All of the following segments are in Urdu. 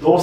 2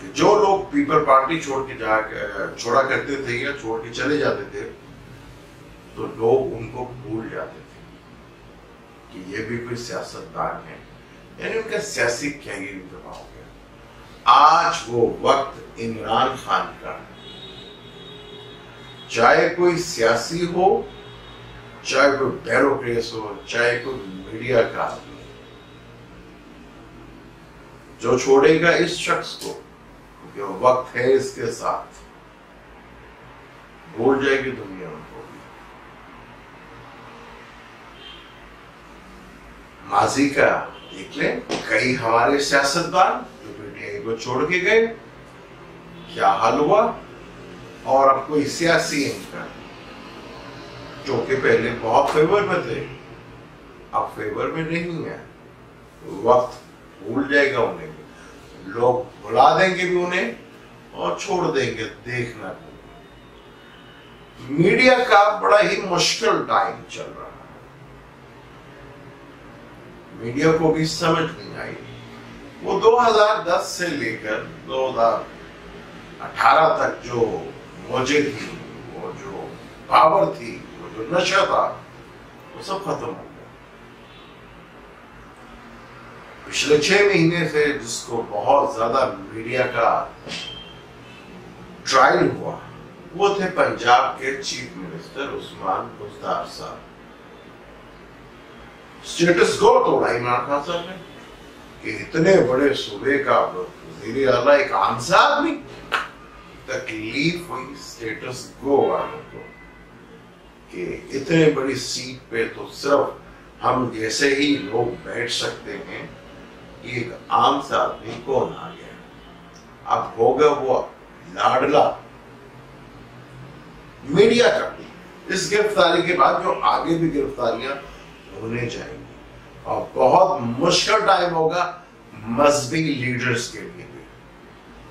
کہ جو لوگ پیپل پارٹی چھوڑا کرتے تھے یا چھوڑ کے چلے جاتے تھے تو لوگ ان کو بھول جاتے تھے کہ یہ بھی کوئی سیاستدان ہے، یعنی ان کا سیاسی کیریئر تباہ ہو گیا۔ آج وہ وقت عمران خان کا ہے، چاہے کوئی سیاسی ہو، چاہے کوئی بیوروکریٹ ہو، چاہے کوئی میڈیا کا آدمی، جو چھوڑے گا اس شخص کو کیونکہ وقت ہے اس کے ساتھ، بھول جائے گی دنیا ان کو بھی۔ ماضی کا دیکھ لیں، کئی ہمارے سیاستدان جو پی ٹی آئی کو چھوڑ کے گئے، کیا حال ہوا؟ اور اب کوئی سیاسی اینکر جو کہ پہلے بہت فیور میں تھے اب فیور میں نہیں ہے، وقت بھول جائے گا انہیں بھی، لوگ بھلا دیں گے بھی انہیں اور چھوڑ دیں گے دیکھنا۔ میڈیا کا بڑا ہی مشکل ٹائم چل رہا ہے، میڈیا کو بھی سمجھ نہیں آئی۔ وہ 2010 سے لے کر 2018 تک جو موجیں تھی، وہ جو پاور تھی، وہ جو نشہ تھا، وہ سب ختم ہو گیا۔ پچھلے 6 مہینے سے جس کو بہت زیادہ میڈیا کا ٹرائل ہوا وہ تھے پنجاب کے چیف منسٹر عثمان بزدار صاحب۔ سٹیٹس گو توڑا عمران خان صاحب نے کہ اتنے بڑے صوبے کا وزیر اعلیٰ ایک عام سا آدمی، تکلیف ہوئی سٹیٹس گو والوں کو کہ اتنے بڑی سیٹ پہ تو صرف ہم جیسے ہی لوگ بیٹھ سکتے ہیں، ایک عام سا آدمی کون آ گیا؟ اب ہوگا وہ لاڈلا میڈیا کا بھی۔ اس گرفتاری کے بعد جو آگے بھی گرفتاریاں ہونے جائیں گی اور بہت مشکل ٹائم ہوگا مذہبی لیڈرز کے لیے بھی،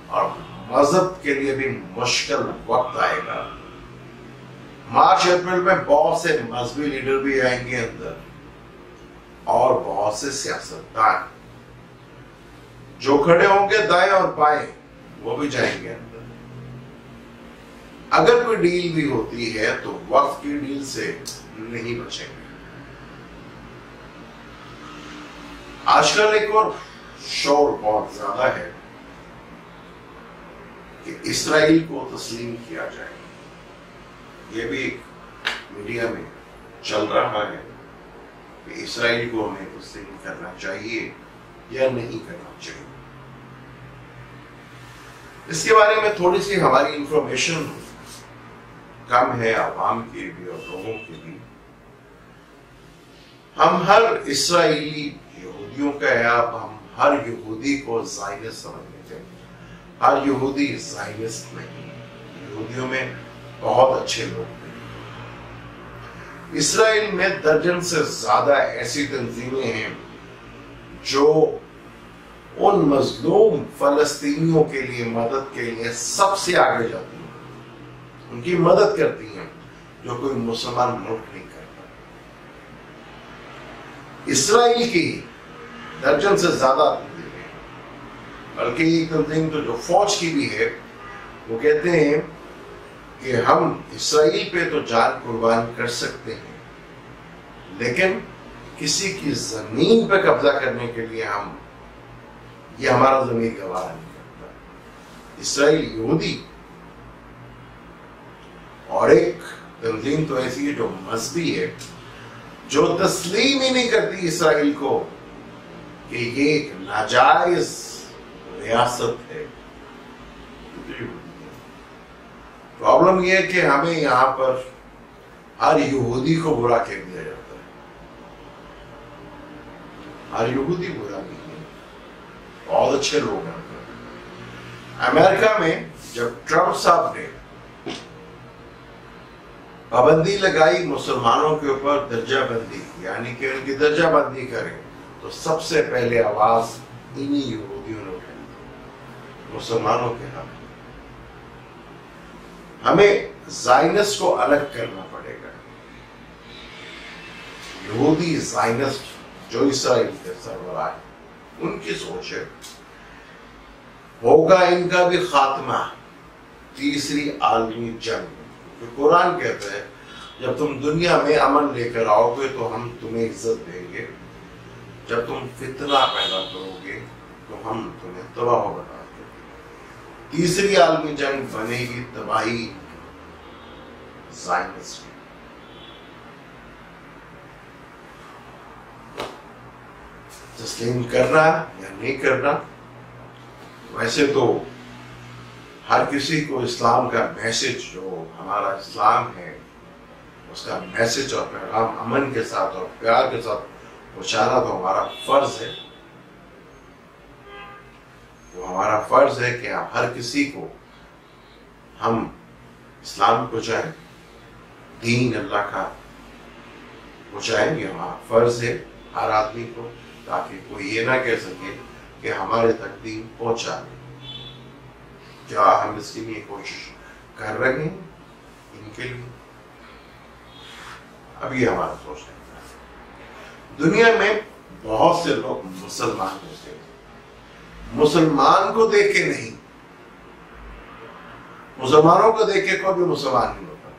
اور مذہب کے لیے بھی مشکل وقت آئے گا۔ مارچ اپریل میں بہت سے مذہبی لیڈر بھی آئیں گے اندر، اور بہت سے سیاستدان جو کھڑے ہوں گے دائیں اور بائیں وہ بھی جائیں گے اندر۔ اگر کوئی ڈیل بھی ہوتی ہے تو وقت کی ڈیل سے نہیں بچیں گے۔ آج کل ایک اور شور بہت زیادہ ہے کہ اسرائیل کو تسلیم کیا جائے، یہ بھی میڈیا میں چل رہا ہے کہ اسرائیل کو ہمیں تسلیم کرنا چاہیے یا نہیں کرنا چاہیے۔ اس کے بارے میں تھوڑی سی ہماری انفارمیشن کم ہے، عوام کی بھی اور لوگوں کی بھی۔ ہم ہر اسرائیلی یہودیوں کا ہے، اب ہم ہر یہودی کو زائنسٹ سمجھنے تھے، ہر یہودی زائنسٹ نہیں، یہودیوں میں بہت اچھے لوگ ہیں۔ اسرائیل میں درجن سے زیادہ ایسی تنظیمیں ہیں جو ان مظلوم فلسطینیوں کے لیے مدد کے لیے سب سے آگے جاتی ہیں، ان کی مدد کرتی ہیں، جو کوئی مسلمان ملک نہیں کرتا۔ اسرائیل کی درجن سے زیادہ تنظیمیں، بلکہ ایک تنظیم تو جو فوج کی بھی ہے، وہ کہتے ہیں کہ ہم اسرائیل پہ تو جان قربان کر سکتے ہیں، لیکن کسی کی زمین پہ قبضہ کرنے کے لیے یہ ہمارا زمین گوارا نہیں کرتا۔ اسرائیل یہودی، اور ایک تنظیم تو ایسی ہے جو مذہبی ہے، جو تسلیم ہی نہیں کرتی اسرائیل کو کہ یہ ایک ناجائز ریاست ہے۔ پرابلم یہ ہے کہ ہمیں یہاں پر ہر یہودی کو برا کہہ دیا جاتا ہے، ہر یہودی برا نہیں ہے، بہت اچھے لوگ ہیں۔ امریکہ میں جب ٹرمپ صاحب نے پابندی لگائی مسلمانوں کے اوپر درجہ بندی، یعنی کہ ان کی درجہ بندی کریں، تو سب سے پہلے آواز انہی یہودیوں نے اٹھائی مسلمانوں کے حق۔ ہمیں زائنسٹ کو الگ کرنا پڑے گا، یہودی زائنسٹ جو اسرائیل کے سربراہ ہیں، ان کی سوچ ہے ہوگا ان کا بھی خاتمہ تیسری عالمی جنگ. تو قرآن کہتا ہے جب تم دنیا میں امن لے کر آؤ گے تو ہم تمہیں عزت دیں گے، جب تم فتنہ پیدا کرو گے تو ہم تمہیں تباہ و برباد کریں گے. تیسری عالمی جنگ بنے گی تباہی زائنسٹ. تسلیم کرنا یا نہیں کرنا. ویسے تو ہر کسی کو اسلام کا میسج، جو ہمارا اسلام ہے اس کا میسج اور پیغام امن کے ساتھ اور پیار کے ساتھ پہنچانا تو ہمارا فرض ہے. وہ ہمارا فرض ہے کہ ہر کسی کو ہم اسلام پہنچائیں، دین اللہ کا پہنچائیں. یہ ہمارا فرض ہے ہر آدمی کو، تاکہ کوئی یہ نہ کہہ سکے کہ ہمارے تک دین پہنچا نہیں. کیا ہم اس کے لیے کوشش کر رہے ہیں ان کے لیے؟ اب یہ ہمارا سوچ ہے. دنیا میں بہت سے لوگ مسلمان ہوتے ہیں، مسلمان کو دیکھ کے نہیں، مسلمانوں کو دیکھ کے کوئی بھی مسلمان نہیں ہوتا.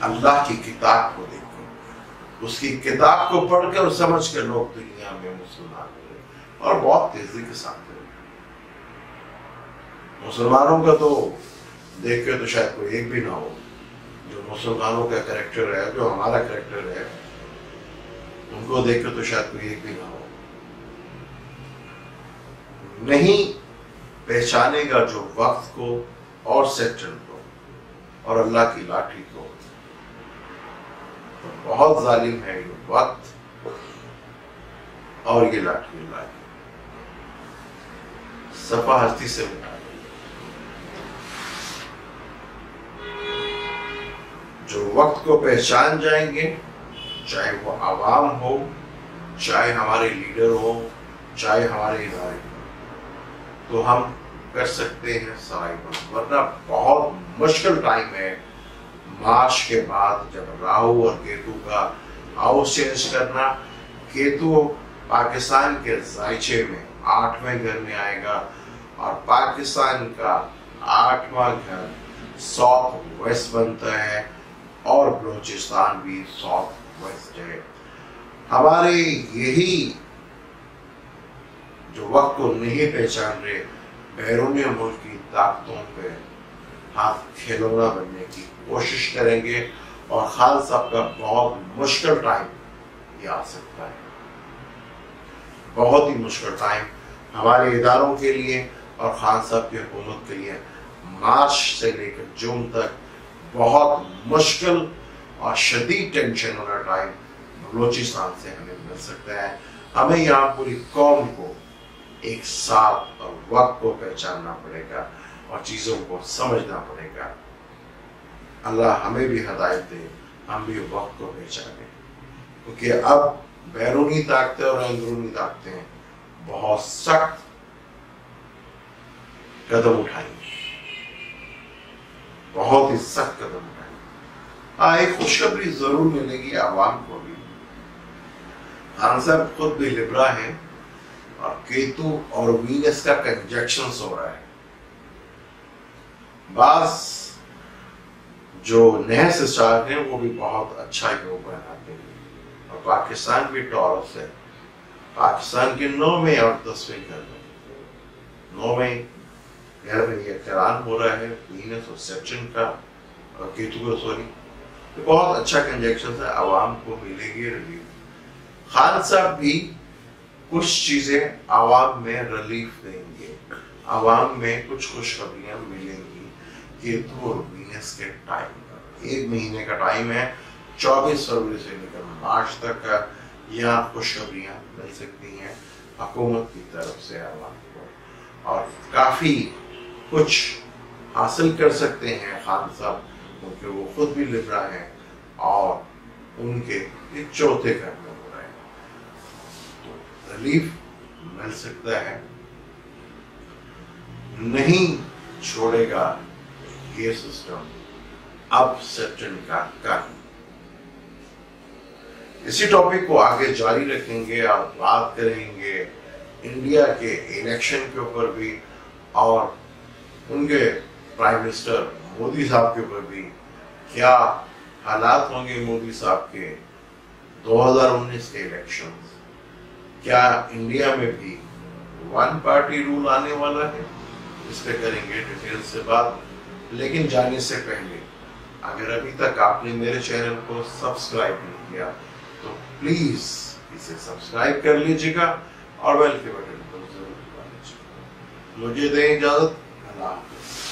اللہ کی کتاب کو دیکھ کر، اس کی کتاب کو پڑھ کر اور سمجھ کر لوگ دنیا میں مسلمان ہوئے اور بہت تیزی کے ساتھ ہوئے. مسلمانوں کا تو دیکھ کے تو شاید کوئی ایک بھی نہ ہو جو مسلمانوں کا کریکٹر ہے، جو ہمارا کریکٹر ہے، ان کو دیکھ کے تو شاید کوئی ایک بھی نہ ہو. نہیں پہچانے گا جو وقت کو اور سیکٹر کو اور اللہ کی لاٹھی کو. تو بہت ظالم ہے یہ وقت اور یہ لاٹھی. اللہ کی صفحہ ہستی سے مٹا. جو وقت کو پہچان جائیں گے، چاہے وہ عوام ہو، چاہے ہمارے لیڈر ہو، چاہے ہمارے ادارے ہو، تو ہم کر سکتے ہیں سرائیور. ورنہ بہت مشکل ٹائم ہے مارچ کے بعد، جب راہو اور کیتو کا ہاؤس چینج کرنا. کیتو پاکستان کے زائچے میں 8ویں گھر میں آئے گا اور پاکستان کا 8واں گھر ساؤتھ ویسٹ بنتا ہے اور بلوچستان بھی ساؤتھ ویسٹ ہے. ہمارے یہی جو وقت کو نہیں پہچان رہے بیرونی ملک کی طاقتوں پہ ہاتھ کھلونا بننے کی کوشش کریں گے، اور خان صاحب کا بہت مشکل ٹائم یہ آ سکتا ہے. بہت ہی مشکل ٹائم ہمارے اداروں کے لیے اور خان صاحب کی حکومت کے لیے. مارچ سے لے کر جون تک بہت مشکل اور شدید ٹینشن والا ٹائم بلوچستان سے ہمیں مل سکتا ہے. ہمیں یہاں پوری قوم کو ایک ساتھ اور وقت کو پہچاننا پڑے گا اور چیزوں کو سمجھنا پڑے گا. اللہ ہمیں بھی ہدایت دے، ہم بھی وقت کو پہچانیں، کیونکہ اب بیرونی طاقتیں اور اندرونی طاقتیں بہت سخت قدم اٹھائیں گے، بہت ہی سخت قدم اٹھائیں گے. ہاں، ایک خوشخبری ضرور ملے گی عوام کو بھی. خان صاحب خود بھی لبرا ہیں اور کیتو اور وینس کا کنجکشنز ہو رہا ہے. بعض جو نئے سٹار ہیں وہ بھی بہت اچھا یوگ بناتے ہیں، اور پاکستان بھی ٹورس ہے. پاکستان کے 9ویں اور 10ویں گھر میں، 9ویں گھر میں یہ قران ہو رہا ہے وینس اور سیپچن کا اور کیتو کا. سوری، بہت اچھا کنجکشن ہے، عوام کو ملے گی ریلیف. خان صاحب بھی کچھ چیزیں عوام میں ریلیف دیں گے، عوام میں کچھ خوشخبریاں ملیں گی کیتو اور وینس کے ٹائم پر. 1 مہینے کا ٹائم ہے، 24 فروری سے لے کر مارچ تک کا. یہاں خوشخبریاں مل سکتی ہیں حکومت کی طرف سے عوام کو، اور کافی کچھ حاصل کر سکتے ہیں خان صاحب، کیونکہ وہ خود بھی لبرا ہیں اور ان کے چوتھے گھر میں ہو رہے ہیں، تو ریلیف مل سکتا ہے. نہیں چھوڑے گا یہ سسٹم اب سیپٹن کا کل. اسی ٹاپک کو آگے جاری رکھیں گے اور بات کریں گے انڈیا کے الیکشن کے اوپر بھی اور ان کے پرائم منسٹر مودی صاحب کے اوپر بھی کیا حالات ہوں گے مودی صاحب کے 2019 کے الیکشن، کیا انڈیا میں بھی ون پارٹی رول آنے والا ہے، اس پہ کریں گے ڈیٹیل سے بات۔ لیکن جانے سے پہلے اگر ابھی تک آپ نے میرے چینل کو سبسکرائب نہیں کیا تو پلیز اسے سبسکرائب کر لیجیے گا اور بیل کے بٹن کو ضرور دبا لیجیے گا۔ مجھے دیں اجازت، اللہ حافظ۔